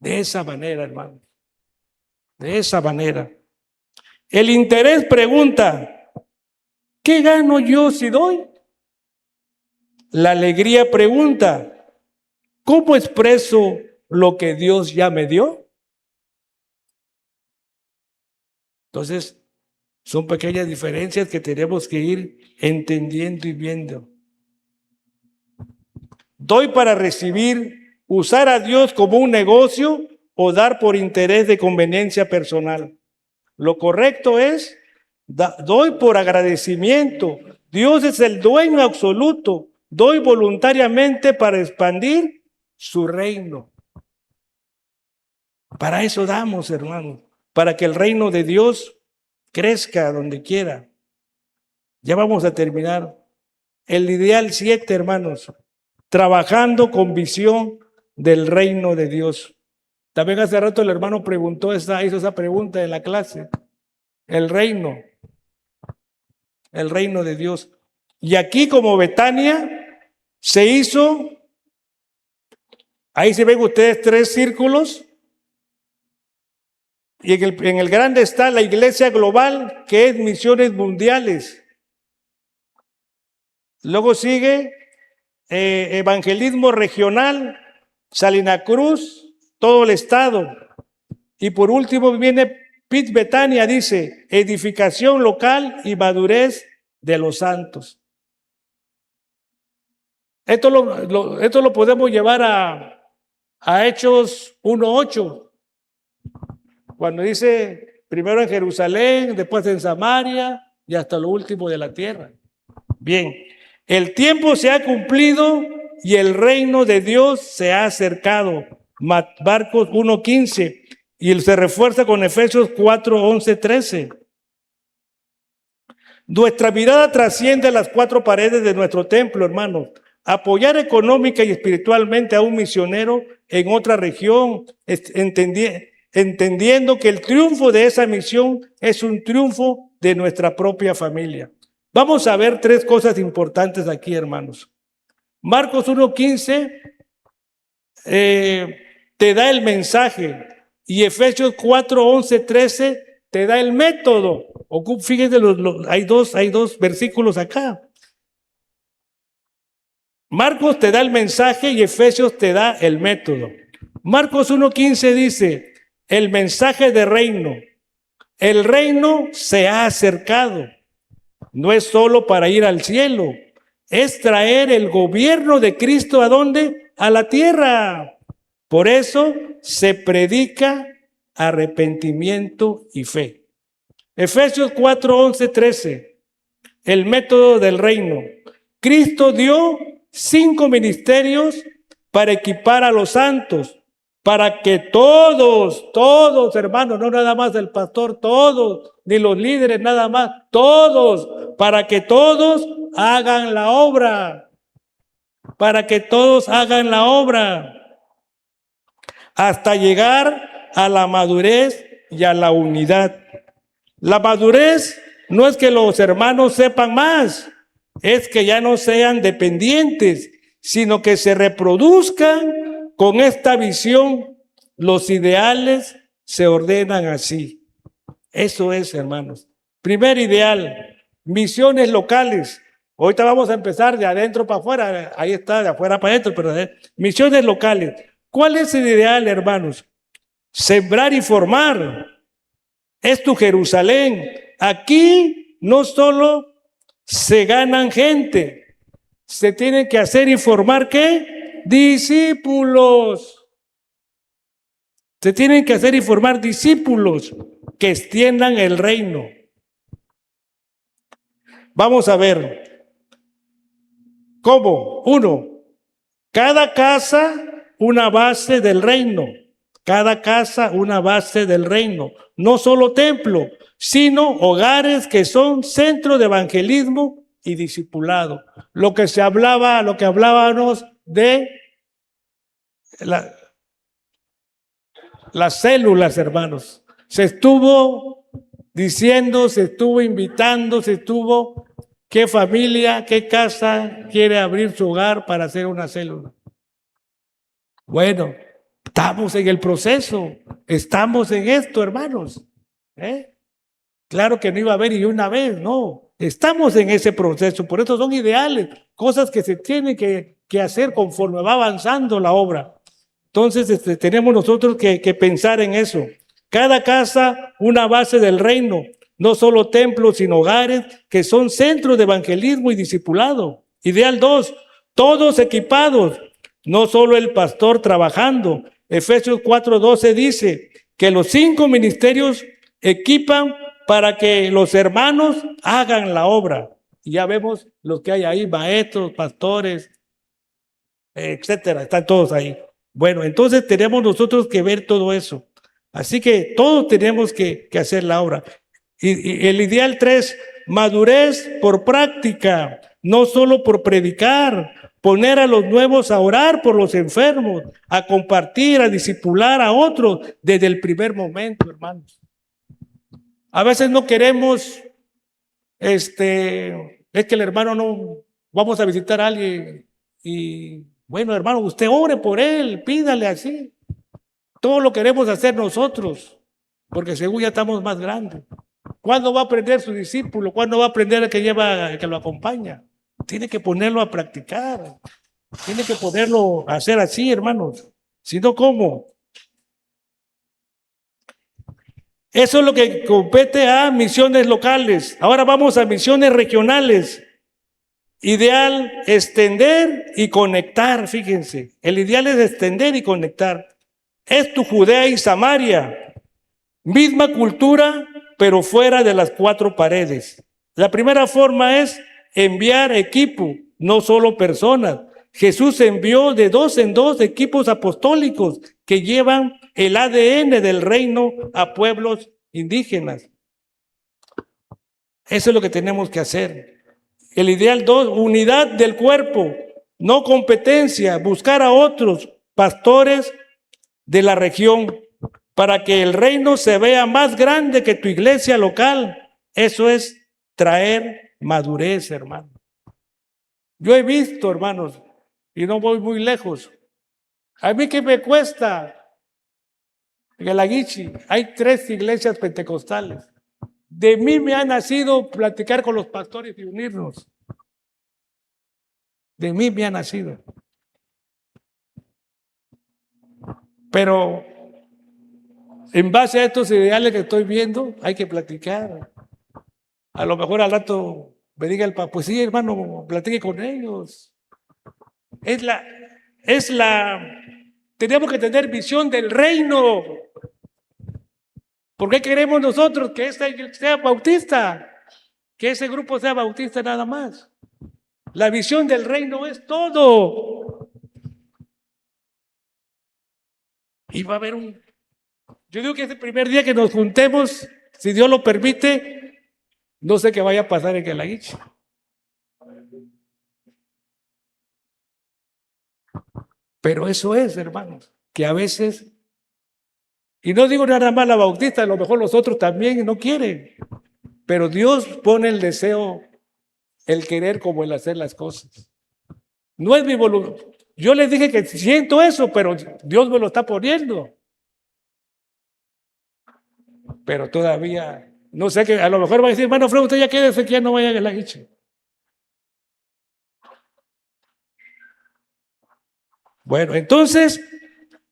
De esa manera, hermano. De esa manera. El interés pregunta, ¿qué gano yo si doy? La alegría pregunta, ¿cómo expreso lo que Dios ya me dio? Entonces, son pequeñas diferencias que tenemos que ir entendiendo y viendo. ¿Doy para recibir, usar a Dios como un negocio o dar por interés de conveniencia personal? Lo correcto es, doy por agradecimiento. Dios es el dueño absoluto. Doy voluntariamente para expandir su reino. Para eso damos, hermanos, para que el reino de Dios crezca donde quiera. Ya vamos a terminar. El ideal 7, hermanos, trabajando con visión del reino de Dios. También hace rato el hermano hizo esa pregunta en la clase. El reino de Dios. Y aquí como Betania se hizo, ahí se ven ustedes 3 círculos, y en el grande está la iglesia global, que es misiones mundiales. Luego sigue evangelismo regional, Salina Cruz, todo el estado. Y por último viene Pit Betania, dice, edificación local y madurez de los santos. Esto lo podemos llevar a Hechos 1:8, cuando dice primero en Jerusalén, después en Samaria y hasta lo último de la tierra. Bien, el tiempo se ha cumplido y el reino de Dios se ha acercado. Marcos 1:15, y se refuerza con Efesios 4:11-13. Nuestra mirada trasciende las 4 paredes de nuestro templo, hermanos. Apoyar económica y espiritualmente a un misionero en otra región, entendiendo que el triunfo de esa misión es un triunfo de nuestra propia familia. Vamos a ver 3 cosas importantes aquí, hermanos. Marcos 1:15 te da el mensaje y Efesios 4:11-13 te da el método. Fíjense, hay dos versículos acá. Marcos te da el mensaje y Efesios te da el método. Marcos 1:15 dice, el mensaje de reino. El reino se ha acercado. No es solo para ir al cielo, es traer el gobierno de Cristo ¿a dónde? A la tierra. Por eso se predica arrepentimiento y fe. Efesios 4:11-13, el método del reino. Cristo dio 5 ministerios para equipar a los santos, para que todos, hermanos, no nada más el pastor, todos, ni los líderes nada más, todos, para que todos hagan la obra, para que todos hagan la obra, hasta llegar a la madurez y a la unidad. La madurez no es que los hermanos sepan más, es que ya no sean dependientes, sino que se reproduzcan con esta visión. Los ideales se ordenan así. Eso es, hermanos. Primer ideal, misiones locales. Ahorita vamos a empezar de adentro para afuera, ahí está, de afuera para adentro, pero misiones locales. ¿Cuál es el ideal, hermanos? Sembrar y formar. Es tu Jerusalén. Aquí no solo se ganan gente, se tienen que hacer y formar ¿qué? Discípulos. Se tienen que hacer y formar discípulos que extiendan el reino. Vamos a ver. ¿Cómo? Uno, cada casa una base del reino. Cada casa una base del reino. No solo templo, sino hogares que son centro de evangelismo y discipulado. Lo que hablábamos de las células, hermanos. Se estuvo diciendo, se estuvo invitando, qué familia, qué casa quiere abrir su hogar para hacer una célula. Bueno, estamos en el proceso, estamos en esto, hermanos. Claro que no iba a haber y una vez, no. Estamos en ese proceso, por eso son ideales, cosas que se tienen que hacer conforme va avanzando la obra. Entonces tenemos nosotros que pensar en eso. Cada casa una base del reino, no solo templos, sino hogares que son centros de evangelismo y discipulado. Ideal 2, todos equipados, no solo el pastor trabajando. Efesios 4:12 dice que los 5 ministerios equipan para que los hermanos hagan la obra. Y ya vemos los que hay ahí, maestros, pastores, etcétera, están todos ahí. Bueno, entonces tenemos nosotros que ver todo eso. Así que todos tenemos que hacer la obra. Y el ideal 3, madurez por práctica, no solo por predicar, poner a los nuevos a orar por los enfermos, a compartir, a discipular a otros desde el primer momento, hermanos. A veces no queremos, es que el hermano no, vamos a visitar a alguien y, bueno, hermano, usted ore por él, pídale así. Todo lo queremos hacer nosotros, porque según ya estamos más grandes. ¿Cuándo va a aprender su discípulo? ¿Cuándo va a aprender el que lo acompaña? Tiene que ponerlo a practicar. Tiene que ponerlo a hacer así, hermanos. Si no, ¿cómo? Eso es lo que compete a misiones locales. Ahora vamos a misiones regionales. Ideal, extender y conectar, fíjense. El ideal es extender y conectar. Es tu Judea y Samaria. Misma cultura, pero fuera de las 4 paredes. La primera forma es enviar equipo, no solo personas. Jesús envió de 2 en 2 equipos apostólicos que llevan el ADN del reino a pueblos indígenas. Eso es lo que tenemos que hacer. El ideal 2, unidad del cuerpo, no competencia, buscar a otros pastores de la región para que el reino se vea más grande que tu iglesia local. Eso es traer madurez, hermano. Yo he visto, hermanos, y no voy muy lejos. A mí que me cuesta, en el Aguichi hay 3 iglesias pentecostales. De mí me ha nacido platicar con los pastores y unirnos. De mí me ha nacido. Pero en base a estos ideales que estoy viendo, hay que platicar. A lo mejor al rato me diga el papá, pues sí, hermano, platique con ellos. Tenemos que tener visión del reino. ¿Por qué queremos nosotros que esta iglesia sea bautista? Que ese grupo sea bautista nada más. La visión del reino es todo. Y va a haber yo digo que ese primer día que nos juntemos, si Dios lo permite, no sé qué vaya a pasar en el Aguichi. Pero eso es, hermanos, que a veces, y no digo nada más la bautista, a lo mejor los otros también no quieren, pero Dios pone el deseo, el querer como el hacer las cosas. No es mi voluntad. Yo les dije que siento eso, pero Dios me lo está poniendo. Pero todavía, no sé, que a lo mejor va a decir, hermano Fred, usted ya quédese, que ya no vaya a la Aguichi. Bueno, entonces,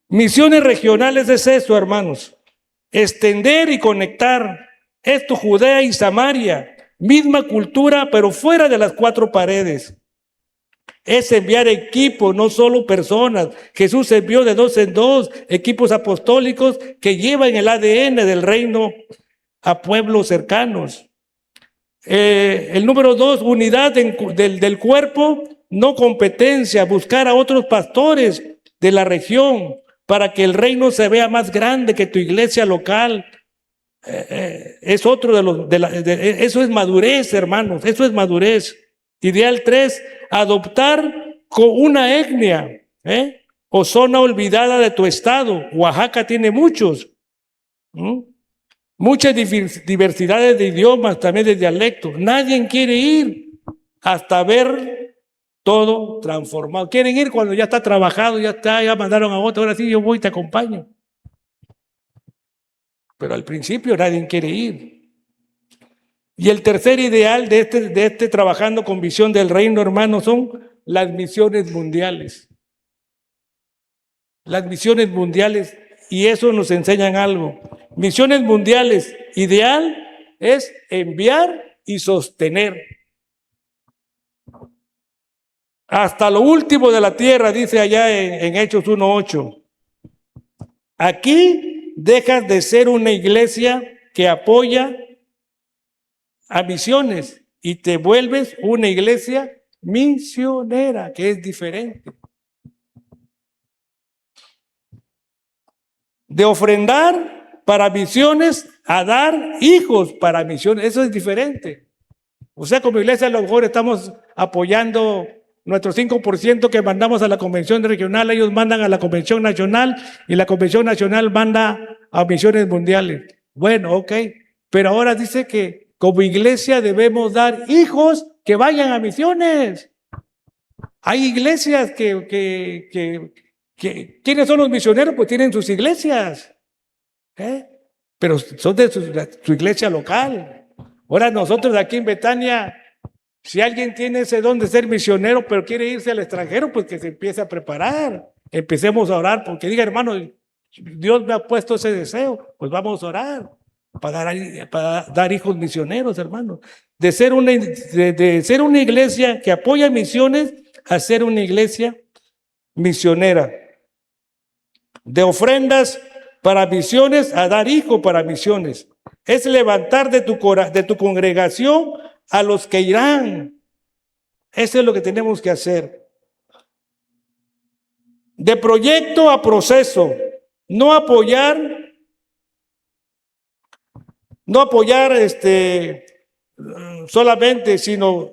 misiones regionales es eso, hermanos. Extender y conectar. Esto, Judea y Samaria. Misma cultura, pero fuera de las 4 paredes. Es enviar equipos, no solo personas. Jesús envió de 2 en 2 equipos apostólicos que llevan el ADN del reino a pueblos cercanos. El número 2, unidad del cuerpo, no competencia, buscar a otros pastores de la región para que el reino se vea más grande que tu iglesia local. Es otro eso es madurez, hermanos, eso es madurez. Ideal 3, adoptar con una etnia, o zona olvidada de tu estado. Oaxaca tiene muchos, muchas diversidades de idiomas, también de dialectos. Nadie quiere ir hasta ver todo transformado. Quieren ir cuando ya está trabajado, ya mandaron a otro, ahora sí yo voy y te acompaño. Pero al principio nadie quiere ir. Y el tercer ideal de este trabajando con visión del reino, hermanos, son las misiones mundiales. Las misiones mundiales, y eso nos enseñan algo. Misiones mundiales, ideal es enviar y sostener. Hasta lo último de la tierra, dice allá en Hechos 1:8. Aquí dejas de ser una iglesia que apoya a misiones y te vuelves una iglesia misionera, que es diferente. De ofrendar para misiones a dar hijos para misiones, eso es diferente. O sea, como iglesia a lo mejor estamos apoyando nuestro 5% que mandamos a la convención regional, ellos mandan a la convención nacional y la convención nacional manda a misiones mundiales. Bueno, ok, pero ahora dice que como iglesia debemos dar hijos que vayan a misiones. Hay iglesias ¿quiénes son los misioneros? Pues tienen sus iglesias, pero son de su iglesia local. Ahora nosotros aquí en Betania, si alguien tiene ese don de ser misionero, pero quiere irse al extranjero, pues que se empiece a preparar. Empecemos a orar, porque diga, hermano, Dios me ha puesto ese deseo, pues vamos a orar para dar hijos misioneros, hermano. De ser una iglesia que apoya misiones a ser una iglesia misionera. De ofrendas para misiones a dar hijos para misiones. Es levantar de tu congregación a los que irán. Eso es lo que tenemos que hacer. De proyecto a proceso. No apoyar solamente, sino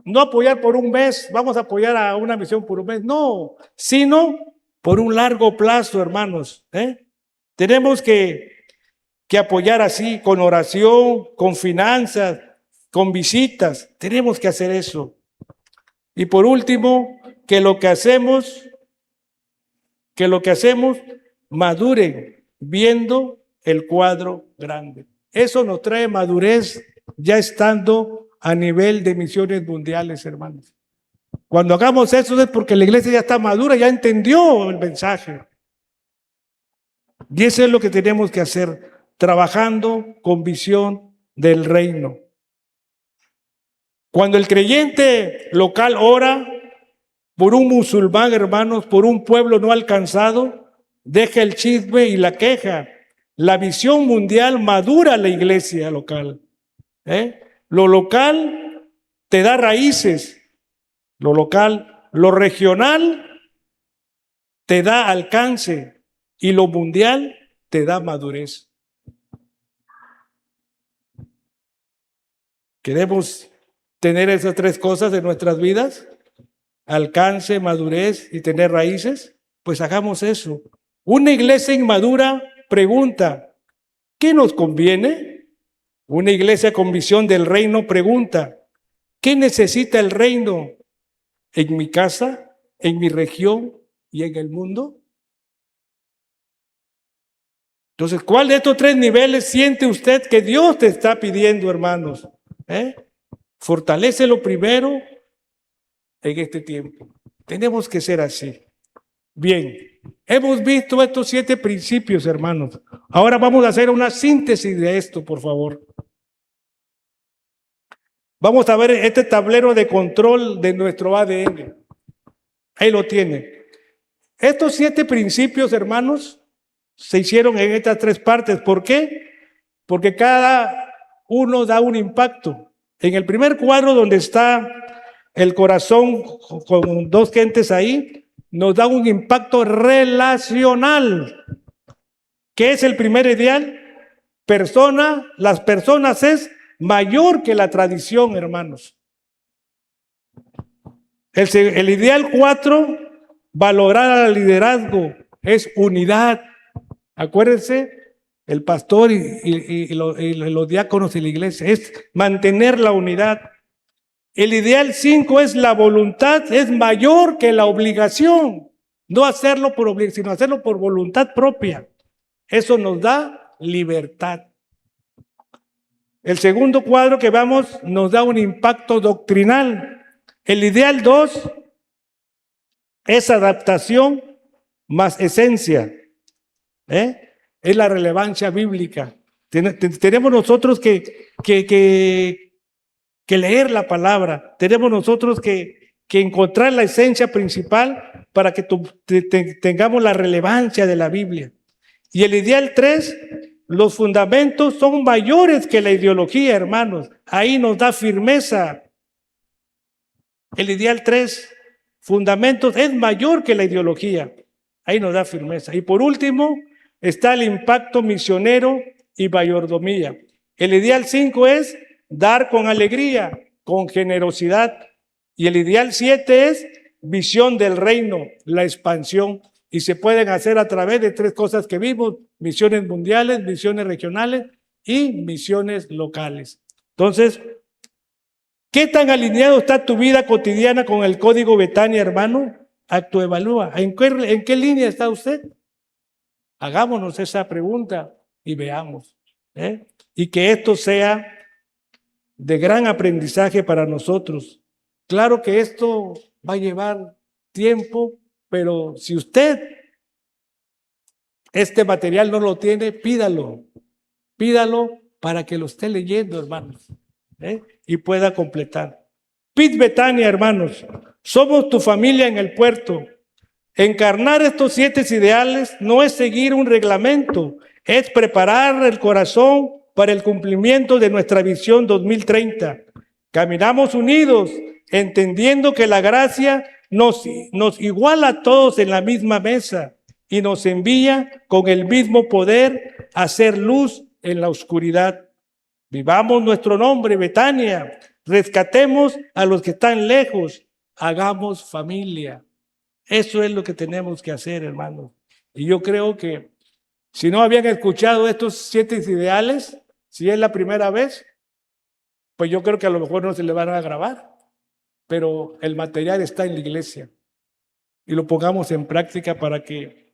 no apoyar por un mes, vamos a apoyar a una misión por un mes, no, sino por un largo plazo, hermanos. Tenemos que apoyar así, con oración, con finanzas, con visitas, tenemos que hacer eso. Y por último, que lo que hacemos madure viendo el cuadro grande. Eso nos trae madurez ya estando a nivel de misiones mundiales, hermanos. Cuando hagamos eso es porque la iglesia ya está madura, ya entendió el mensaje. Y eso es lo que tenemos que hacer, trabajando con visión del reino. Cuando el creyente local ora por un musulmán, hermanos, por un pueblo no alcanzado, deja el chisme y la queja. La visión mundial madura la iglesia local. Lo local te da raíces. Lo local, lo regional te da alcance y lo mundial te da madurez. ¿Queremos tener esas tres cosas en nuestras vidas? Alcance, madurez y tener raíces. Pues hagamos eso. Una iglesia inmadura pregunta, ¿qué nos conviene? Una iglesia con visión del reino pregunta, ¿qué necesita el reino en mi casa, en mi región y en el mundo? Entonces, ¿cuál de estos tres niveles siente usted que Dios te está pidiendo, hermanos? Fortalécelo primero en este tiempo. Tenemos que ser así. Bien, hemos visto estos 7 principios, hermanos. Ahora vamos a hacer una síntesis de esto, por favor. Vamos a ver este tablero de control de nuestro ADN. Ahí lo tiene. Estos 7 principios, hermanos, se hicieron en estas 3 partes. ¿Por qué? Porque cada uno da un impacto. En el primer cuadro donde está el corazón con dos gentes ahí, nos da un impacto relacional. ¿Qué es el primer ideal? Las personas es mayor que la tradición, hermanos. El ideal 4, valorar al liderazgo, es unidad. Acuérdense, el pastor y los diáconos de la iglesia, es mantener la unidad. El ideal 5 es la voluntad, es mayor que la obligación. No hacerlo por obligación, sino hacerlo por voluntad propia. Eso nos da libertad. El segundo cuadro que vamos nos da un impacto doctrinal. El ideal 2 es adaptación más esencia. Es la relevancia bíblica. Tenemos nosotros que leer la palabra. Tenemos nosotros que encontrar la esencia principal para que tengamos la relevancia de la Biblia. Y el ideal 3, los fundamentos son mayores que la ideología, hermanos. Ahí nos da firmeza. El ideal 3, fundamentos, es mayor que la ideología. Ahí nos da firmeza. Y por último, está el impacto misionero y mayordomía. El ideal 5 es dar con alegría, con generosidad. Y el ideal 7 es visión del reino, la expansión. Y se pueden hacer a través de 3 cosas que vimos: misiones mundiales, misiones regionales y misiones locales. Entonces, ¿qué tan alineado está tu vida cotidiana con el código Betania, hermano? Autoevalúa. ¿En qué línea está usted? Hagámonos esa pregunta y veamos. Y que esto sea de gran aprendizaje para nosotros. Claro que esto va a llevar tiempo, pero si usted este material no lo tiene, pídalo para que lo esté leyendo, hermanos, y pueda completar. Pit Betania, hermanos, somos tu familia en el puerto. Encarnar estos 7 ideales no es seguir un reglamento, es preparar el corazón para el cumplimiento de nuestra visión 2030. Caminamos unidos, entendiendo que la gracia nos iguala a todos en la misma mesa y nos envía con el mismo poder a hacer luz en la oscuridad. Vivamos nuestro nombre, Betania. Rescatemos a los que están lejos. Hagamos familia. Eso es lo que tenemos que hacer, hermanos. Y yo creo que si no habían escuchado estos 7 ideales, si es la primera vez, pues yo creo que a lo mejor no se le van a grabar. Pero el material está en la iglesia y lo pongamos en práctica para que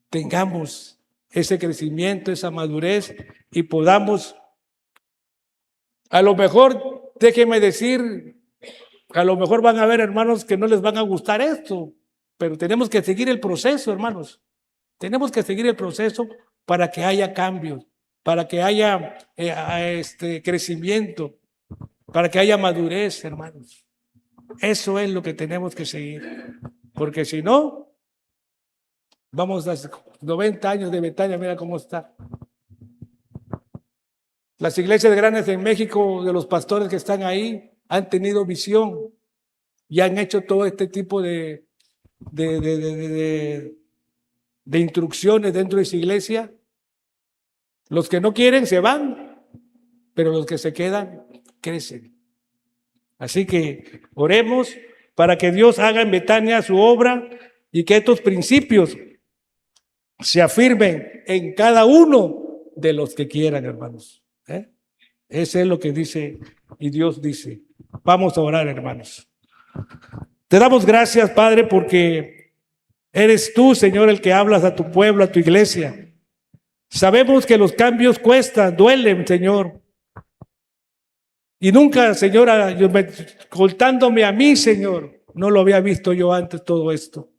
tengamos ese crecimiento, esa madurez y podamos, a lo mejor, déjenme decir, a lo mejor van a haber hermanos que no les van a gustar esto, pero tenemos que seguir el proceso, hermanos. Tenemos que seguir el proceso para que haya cambios, para que haya crecimiento, para que haya madurez, hermanos. Eso es lo que tenemos que seguir, porque si no, vamos a 90 años de Betania, mira cómo está. Las iglesias grandes en México, de los pastores que están ahí, han tenido visión y han hecho todo este tipo de instrucciones dentro de su iglesia. Los que no quieren se van, pero los que se quedan crecen. Así que oremos para que Dios haga en Betania su obra y que estos principios se afirmen en cada uno de los que quieran, hermanos. Eso es lo que dice y Dios dice. Vamos a orar, hermanos. Te damos gracias, Padre, porque eres tú, Señor, el que hablas a tu pueblo, a tu iglesia. Sabemos que los cambios cuestan, duelen, Señor. Y nunca, Señora, contándome a mí, Señor, no lo había visto yo antes todo esto.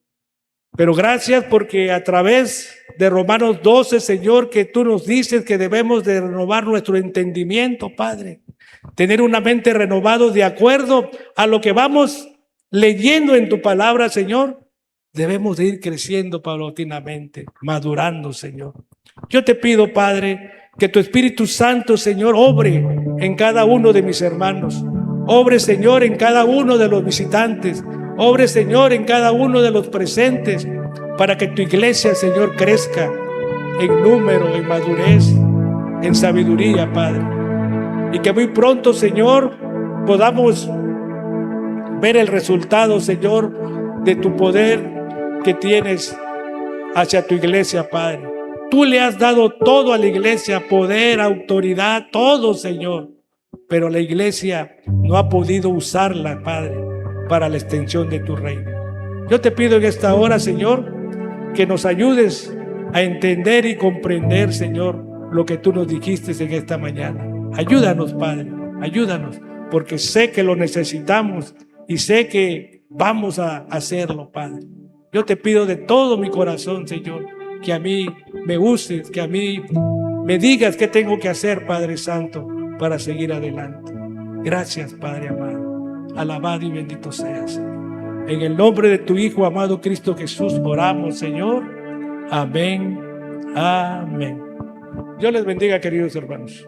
Pero gracias porque a través de Romanos 12, Señor, que tú nos dices que debemos de renovar nuestro entendimiento, Padre. Tener una mente renovada de acuerdo a lo que vamos leyendo en tu palabra, Señor. Debemos de ir creciendo paulatinamente, madurando, Señor. Yo te pido, Padre, que tu Espíritu Santo, Señor, obre en cada uno de mis hermanos. Obre, Señor, en cada uno de los visitantes. Obre, Señor, en cada uno de los presentes, para que tu iglesia, Señor, crezca en número, en madurez, en sabiduría, Padre. Y que muy pronto, Señor, podamos ver el resultado, Señor, de tu poder que tienes hacia tu iglesia, Padre. Tú le has dado todo a la iglesia, poder, autoridad, todo, Señor. Pero la iglesia no ha podido usarla, Padre, para la extensión de tu reino. Yo te pido en esta hora, Señor, que nos ayudes a entender y comprender, Señor, lo que tú nos dijiste en esta mañana. Ayúdanos, Padre, ayúdanos, porque sé que lo necesitamos y sé que vamos a hacerlo, Padre. Yo te pido de todo mi corazón, Señor, que a mí me uses, que a mí me digas qué tengo que hacer, Padre Santo, para seguir adelante. Gracias, Padre amado. Alabado y bendito seas. En el nombre de tu Hijo amado Cristo Jesús oramos, Señor. Amén. Amén. Dios les bendiga, queridos hermanos.